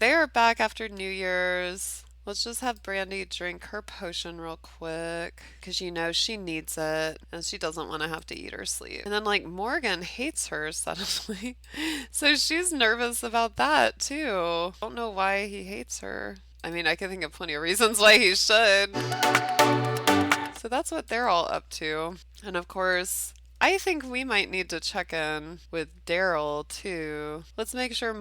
They're back after New Year's. Let's just have Brandy drink her potion real quick because she needs it and she doesn't want to have to eat or sleep. And then, like, Morgan hates her suddenly. So she's nervous about that too. Don't know why he hates her. I mean, I can think of plenty of reasons why he should. So that's what they're all up to. And of course, I think we might need to check in with Darrel too. Let's make sure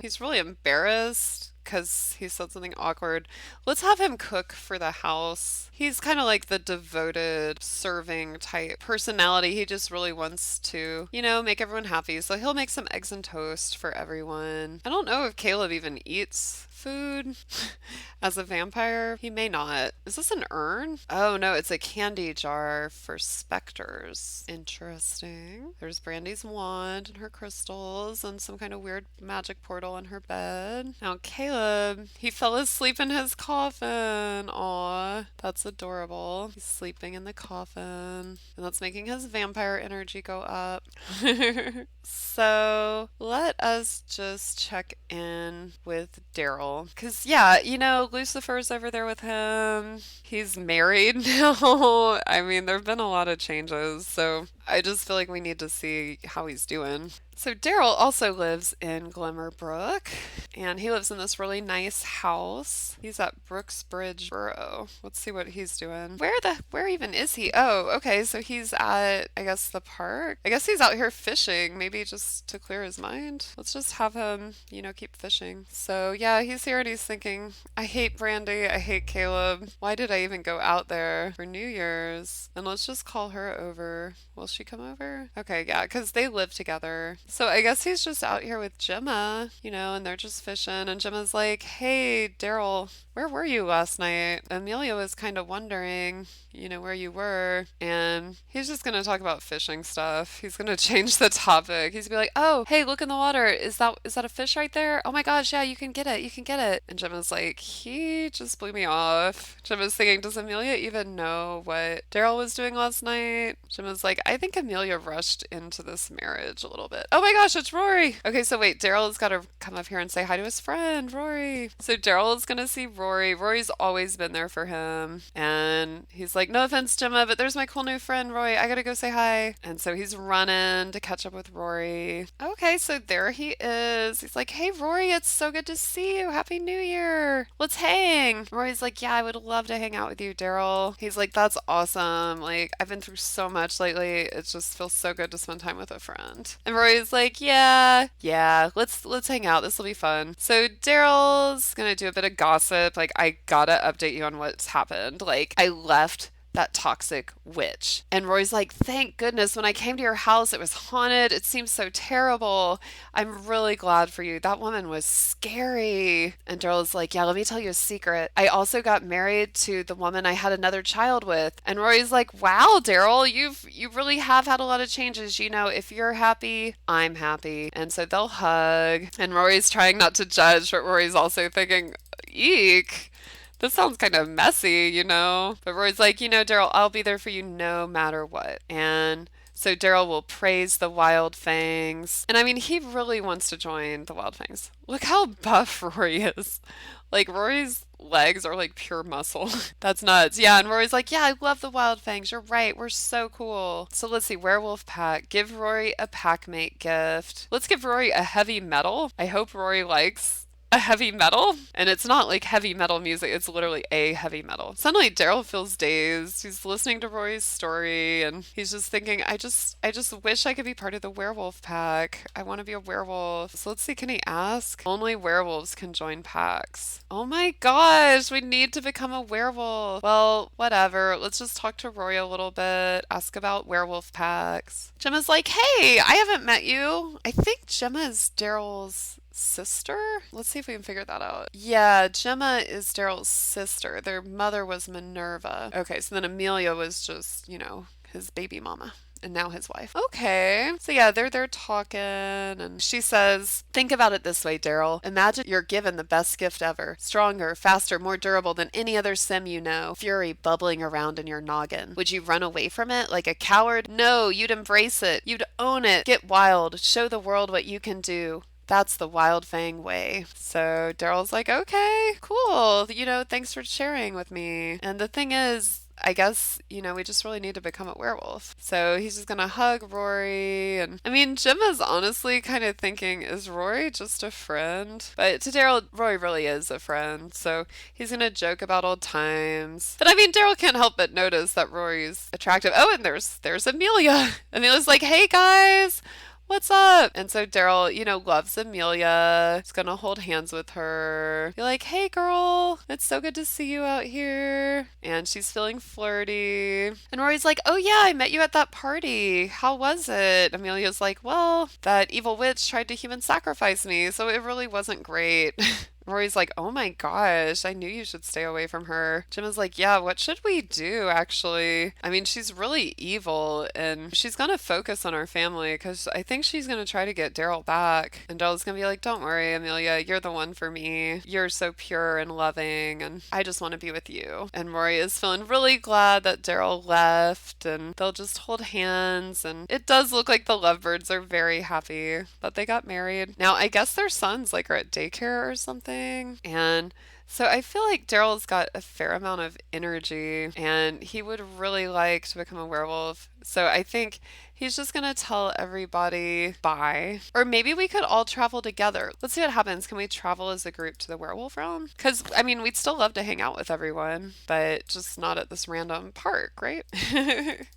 he's really embarrassed because he said something awkward. Let's have him cook for the house. He's kind of like the devoted serving type personality. He just really wants to, make everyone happy. So he'll make some eggs and toast for everyone. I don't know if Caleb even eats food as a vampire. He may not. Is this an urn? Oh no, it's a candy jar for specters. Interesting. There's Brandy's wand and her crystals and some kind of weird magic portal in her bed. Now Caleb, he fell asleep in his coffin. Aw, that's adorable. He's sleeping in the coffin. And that's making his vampire energy go up. So let us just check in with Darrel. Because, yeah, Lucifer's over there with him. He's married now. I mean, there have been a lot of changes. So I just feel like we need to see how he's doing. So Darrel also lives in Glimmerbrook, and he lives in this really nice house. He's at Brooksbridge Borough. Let's see what he's doing. Where even is he? Oh, okay, so he's at, I guess, the park. I guess he's out here fishing, maybe just to clear his mind. Let's just have him, keep fishing. So yeah, he's here and he's thinking, I hate Brandy, I hate Caleb. Why did I even go out there for New Year's? And let's just call her over. Will she come over? Okay, yeah, because they live together. So I guess he's just out here with Gemma, and they're just fishing. And Gemma's like, hey, Darrel, where were you last night? Emilia was kind of wondering, where you were. And he's just going to talk about fishing stuff. He's going to change the topic. He's going to be like, oh, hey, look in the water. Is that a fish right there? Oh my gosh, yeah, you can get it. You can get it. And Gemma's like, he just blew me off. Gemma's thinking, does Emilia even know what Darrel was doing last night? Gemma's like, I think Emilia rushed into this marriage a little bit. Oh my gosh, it's Rory. Okay, so wait, Darrel has got to come up here and say hi to his friend, Rory. So Darrel is going to see Rory. Rory's always been there for him. And he's like, no offense, Gemma, but there's my cool new friend, Rory. I got to go say hi. And so he's running to catch up with Rory. Okay, so there he is. He's like, hey, Rory, it's so good to see you. Happy New Year. Let's hang. Rory's like, yeah, I would love to hang out with you, Darrel. He's like, that's awesome. Like, I've been through so much lately. It just feels so good to spend time with a friend. And Rory's like, yeah, let's hang out. This will be fun. So Darrel's gonna do a bit of gossip. Like, I gotta update you on what's happened. Like, I left that toxic witch. And Roy's like, thank goodness when I came to your house, it was haunted. It seems so terrible. I'm really glad for you. That woman was scary. And Darrell's like, yeah, let me tell you a secret. I also got married to the woman I had another child with. And Roy's like, wow, Darrell, you really have had a lot of changes. If you're happy, I'm happy. And so they'll hug. And Rory's trying not to judge, but Rory's also thinking, eek. This sounds kind of messy. But Roy's like, Darrell, I'll be there for you no matter what. And so Darrell will praise the Wild Fangs. And I mean, he really wants to join the Wild Fangs. Look how buff Rory is. Like, Rory's legs are like pure muscle. That's nuts. Yeah, and Rory's like, yeah, I love the Wild Fangs. You're right. We're so cool. So let's see, werewolf pack. Give Rory a packmate gift. Let's give Rory a heavy metal. I hope Rory likes a heavy metal, and it's not like heavy metal music, it's literally a heavy metal. Suddenly Darrel feels dazed. He's listening to Rory's story and he's just thinking, I just wish I could be part of the werewolf pack. I want to be a werewolf. So let's see, can he ask? Only werewolves can join packs. Oh my gosh, we need to become a werewolf. Well, whatever. Let's just talk to Rory a little bit, ask about werewolf packs. Gemma's like, hey, I haven't met you. I think Gemma is Darrel's sister? Let's see if we can figure that out. Yeah, Gemma is Darrel's sister. Their mother was Minerva. Okay, so then Emilia was just, his baby mama. And now his wife. Okay. So yeah, they're there talking and she says, think about it this way, Darrel. Imagine you're given the best gift ever. Stronger, faster, more durable than any other sim you know. Fury bubbling around in your noggin. Would you run away from it like a coward? No, you'd embrace it. You'd own it. Get wild. Show the world what you can do. That's the Wild Fang way. So Darrel's like, okay, cool. Thanks for sharing with me. And the thing is, I guess, we just really need to become a werewolf. So he's just gonna hug Rory. And I mean, Gemma's honestly kind of thinking, is Rory just a friend? But to Darrel, Rory really is a friend. So he's gonna joke about old times. But I mean, Darrel can't help but notice that Rory's attractive. Oh, and there's Emilia. Emilia's like, hey guys, what's up? And so Darrel, loves Emilia. He's gonna hold hands with her. Be like, hey girl, it's so good to see you out here. And she's feeling flirty. And Rory's like, oh yeah, I met you at that party. How was it? Emilia's like, well, that evil witch tried to human sacrifice me, so it really wasn't great. Rory's like, oh my gosh, I knew you should stay away from her. Gemma's like, yeah, what should we do, actually? I mean, she's really evil, and she's gonna focus on our family, because I think she's gonna try to get Darrel back. And Darrel's gonna be like, don't worry, Emilia, you're the one for me. You're so pure and loving, and I just want to be with you. And Rory is feeling really glad that Darrel left, and they'll just hold hands, and it does look like the lovebirds are very happy that they got married. Now, I guess their sons, are at daycare or something. And so I feel like Darrel's got a fair amount of energy and he would really like to become a werewolf. So I think he's just going to tell everybody bye. Or maybe we could all travel together. Let's see what happens. Can we travel as a group to the werewolf realm? Because, I mean, we'd still love to hang out with everyone, but just not at this random park, right?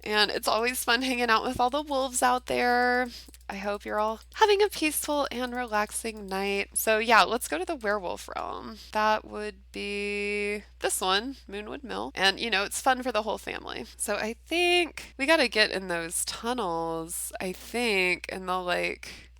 And it's always fun hanging out with all the wolves out there. I hope you're all having a peaceful and relaxing night. So yeah, let's go to the werewolf realm. That would be this one, Moonwood Mill. And it's fun for the whole family. So I think we got to get in those tunnels, I think, and they'll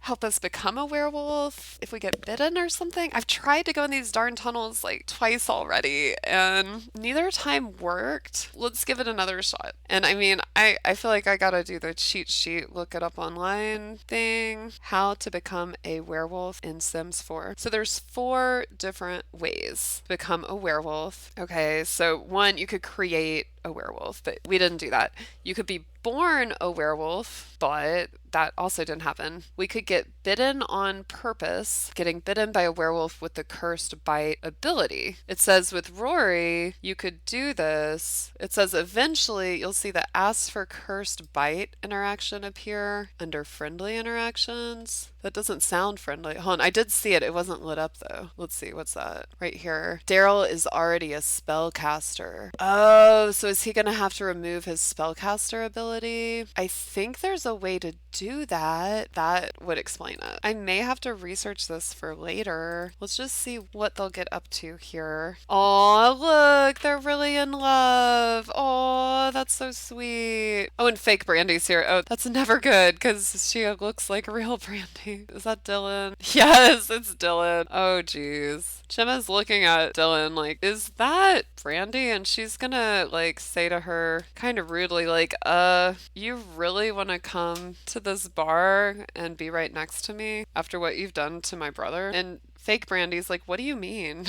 help us become a werewolf if we get bitten or something. I've tried to go in these darn tunnels twice already and neither time worked. Let's give it another shot. And I mean, I feel like I gotta do the cheat sheet, look it up online thing. How to become a werewolf in Sims 4. So there's 4 different ways to become a werewolf. Okay, so one, you could create a werewolf, but we didn't do that. You could be born a werewolf, but that also didn't happen. We could get bitten on purpose, getting bitten by a werewolf with the cursed bite ability. It says with Rory, you could do this. It says eventually you'll see the ask for cursed bite interaction appear under friendly interactions. That doesn't sound friendly. Hold on, I did see it. It wasn't lit up though. Let's see, what's that? Right here. Darrel is already a spellcaster. Oh, so is he gonna have to remove his spellcaster ability? I think there's a way to do that. That would explain it. I may have to research this for later. Let's just see what they'll get up to here. Oh, look, they're really in love. Oh, that's so sweet. Oh, and fake Brandy's here. Oh, that's never good because she looks like real Brandy. Is that Dylan? Yes, it's Dylan. Oh, geez. Gemma's looking at Dylan is that Brandy? And she's gonna say to her kind of rudely you really want to come to this bar and be right next to me after what you've done to my brother? And fake Brandy's like, what do you mean?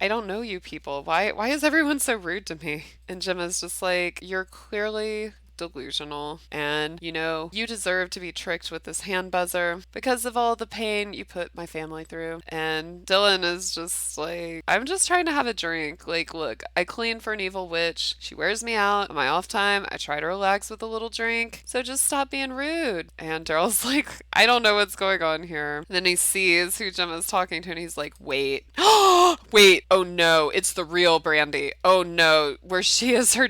I don't know you people. Why is everyone so rude to me? And Gemma's just like, you're clearly delusional and you deserve to be tricked with this hand buzzer because of all the pain you put my family through. And Dylan is just like, I'm just trying to have a drink. Look, I clean for an evil witch. She wears me out. On my off time, I try to relax with a little drink. So just stop being rude. And Darrel's like, I don't know what's going on here. And then he sees who Gemma's talking to and he's like, wait. Wait. Oh no, it's the real Brandy. Oh no, where she is her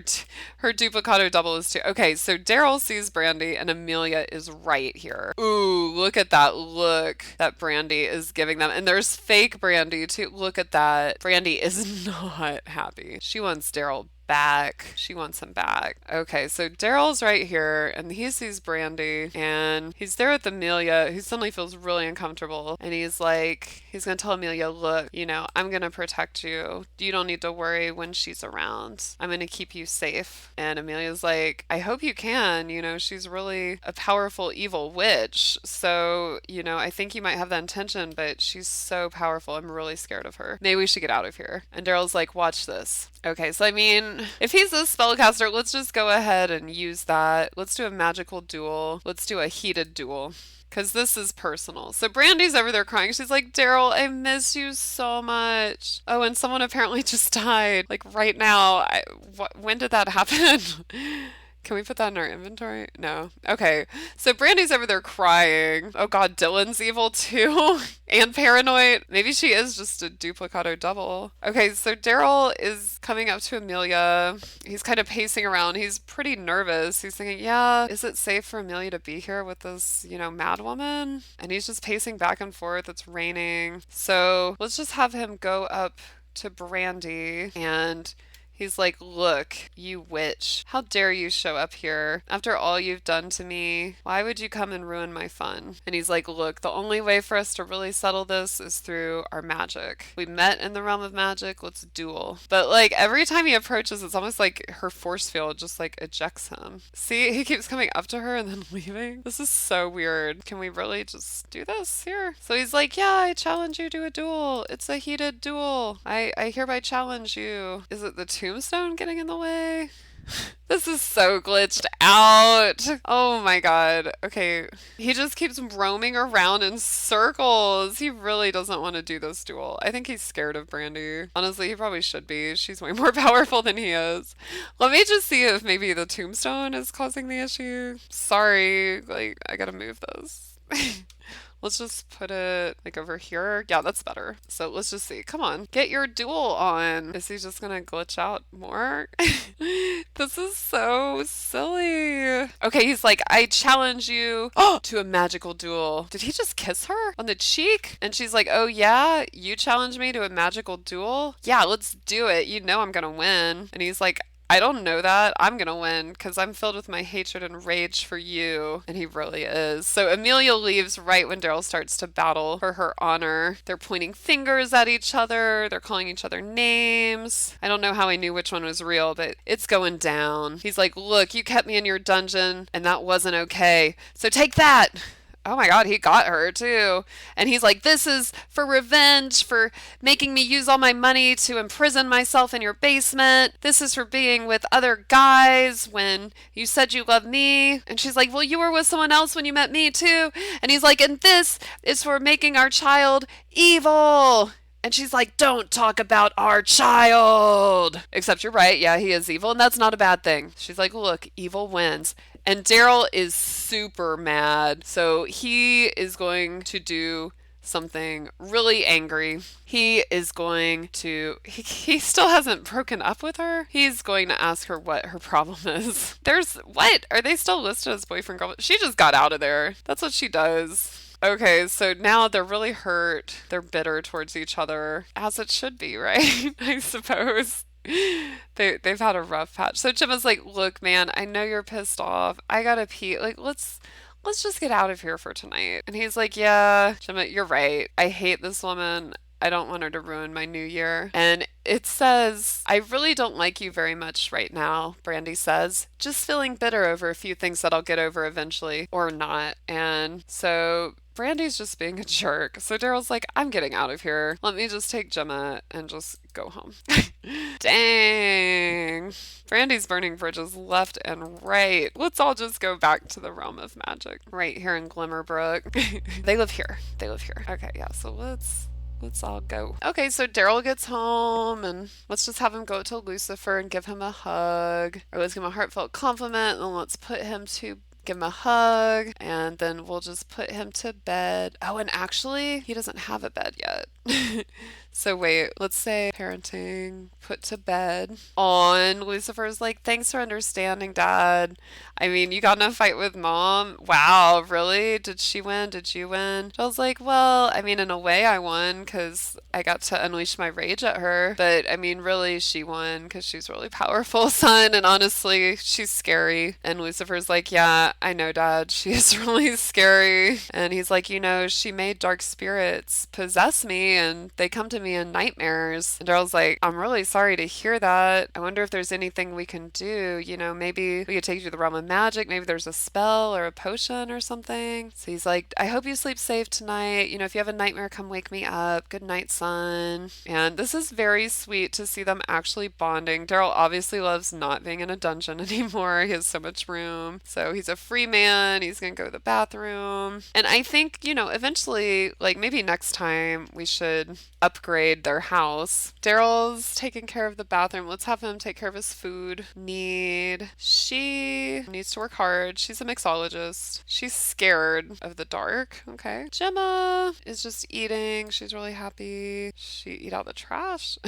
duplicado double is too. Okay, so Darrel sees Brandy and Emilia is right here. Ooh, look at that look that Brandy is giving them. And there's fake Brandy too. Look at that. Brandy is not happy. She wants Darrel back. She wants him back. Okay, so Darrel's right here and he sees Brandy and he's there with Emilia who suddenly feels really uncomfortable and he's gonna tell Emilia, look, I'm gonna protect you. You don't need to worry when she's around. I'm gonna keep you safe. And Emilia's like, I hope you can. She's really a powerful evil witch. So, I think you might have that intention, but she's so powerful. I'm really scared of her. Maybe we should get out of here. And Darrel's like, watch this. Okay, so I mean, if he's a spellcaster, let's just go ahead and use that. Let's do a magical duel. Let's do a heated duel. because this is personal. So Brandy's over there crying. She's like, Darrel, I miss you so much. Oh, and someone apparently just died, like right now. When did that happen? Can we put that in our inventory? No. Okay. So Brandy's over there crying. Oh God, Dylan's evil too. And paranoid. Maybe she is just a duplicado double. Okay, so Darrel is coming up to Emilia. He's kind of pacing around. He's pretty nervous. He's thinking, yeah, is it safe for Emilia to be here with this, mad woman? And he's just pacing back and forth. It's raining. So let's just have him go up to Brandy and he's like, look, you witch. How dare you show up here? After all you've done to me, why would you come and ruin my fun? And he's like, look, the only way for us to really settle this is through our magic. We met in the realm of magic. Let's duel. But like every time he approaches, it's almost like her force field just like ejects him. See, he keeps coming up to her and then leaving. This is so weird. Can we really just do this here? So he's like, yeah, I challenge you to a duel. It's a heated duel. I hereby challenge you. Is it the tombstone getting in the way? This is so glitched out. Oh my God. Okay. He just keeps roaming around in circles. He really doesn't want to do this duel. I think he's scared of Brandy. Honestly, he probably should be. She's way more powerful than he is. Let me just see if maybe the tombstone is causing the issue. Sorry. Like, I gotta move this. Let's just put it like over here. Yeah, that's better. So let's just see. Come on, get your duel on. Is he just gonna glitch out more? This is so silly. Okay, he's like, I challenge you to a magical duel. Did he just kiss her on the cheek? And she's like, oh yeah, you challenge me to a magical duel? Yeah, let's do it. You know I'm gonna win. And he's like, I don't know that. I'm gonna win because I'm filled with my hatred and rage for you. And he really is. So Emilia leaves right when Darrel starts to battle for her honor. They're pointing fingers at each other. They're calling each other names. I don't know how I knew which one was real, but it's going down. He's like, look, you kept me in your dungeon and that wasn't okay. So take that. Oh my God, he got her too. And he's like, this is for revenge, for making me use all my money to imprison myself in your basement. This is for being with other guys when you said you loved me. And she's like, well, you were with someone else when you met me too. And he's like, and this is for making our child evil. And she's like, don't talk about our child. Except you're right. Yeah, he is evil. And that's not a bad thing. She's like, look, evil wins. And Darrel is super mad. So he is going to do something really angry. He is going to, he still hasn't broken up with her. He's going to ask her what her problem is. What? Are they still listed as boyfriend, girlfriend? She just got out of there. That's what she does. Okay, so now they're really hurt. They're bitter towards each other, as it should be, right? I suppose. They've had a rough patch. So Gemma's like, look, man, I know you're pissed off. I gotta pee. Like, let's just get out of here for tonight. And he's like, yeah, Gemma, you're right. I hate this woman. I don't want her to ruin my new year. And it says, I really don't like you very much right now, Brandy says. Just feeling bitter over a few things that I'll get over eventually, or not. And so Brandy's just being a jerk. So Darrel's like, I'm getting out of here. Let me just take Gemma and just go home. Dang. Brandy's burning bridges left and right. Let's all just go back to the realm of magic. Right here in Glimmerbrook. They live here. Okay, yeah, so let's all go. Okay, so Darrel gets home and let's just have him go to Lucifer and give him a hug. Or let's give him a heartfelt compliment and let's give him a hug and then we'll just put him to bed. Oh, and actually, he doesn't have a bed yet. So wait, let's say parenting, put to bed. On Lucifer's like, thanks for understanding, Dad. I mean, you got in a fight with Mom. Wow, really? Did she win? Did you win? I was like, well, I mean, in a way I won because I got to unleash my rage at her. But I mean, really, she won because she's really powerful, son. And honestly, she's scary. And Lucifer's like, yeah, I know, Dad. She is really scary. And he's like, she made dark spirits possess me and they come to to me in nightmares. And Darrell's like, I'm really sorry to hear that. I wonder if there's anything we can do. You know, maybe we could take you to the realm of magic. Maybe there's a spell or a potion or something. So he's like, I hope you sleep safe tonight. You know, if you have a nightmare, come wake me up. Good night, son. And this is very sweet to see them actually bonding. Darrell obviously loves not being in a dungeon anymore. He has so much room. So he's a free man. He's going to go to the bathroom. And I think, you know, eventually, like maybe next time we should upgrade their house. Darrell's taking care of the bathroom. Let's have him take care of his food need. She needs to work hard. She's a mixologist. She's scared of the dark. Okay. Gemma is just eating. She's really happy. She eat out the trash.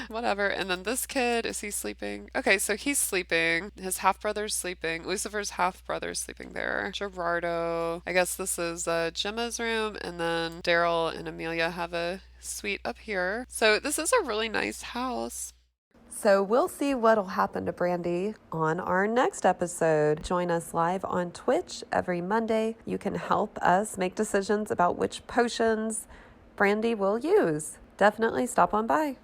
Whatever. And then this kid, is he sleeping? Okay, so he's sleeping. His half-brother's sleeping. Lucifer's half-brother's sleeping there. Gerardo. I guess this is Gemma's room. And then Darrel and Emilia have a suite up here. So this is a really nice house. So we'll see what'll happen to Brandy on our next episode. Join us live on Twitch every Monday. You can help us make decisions about which potions Brandy will use. Definitely stop on by.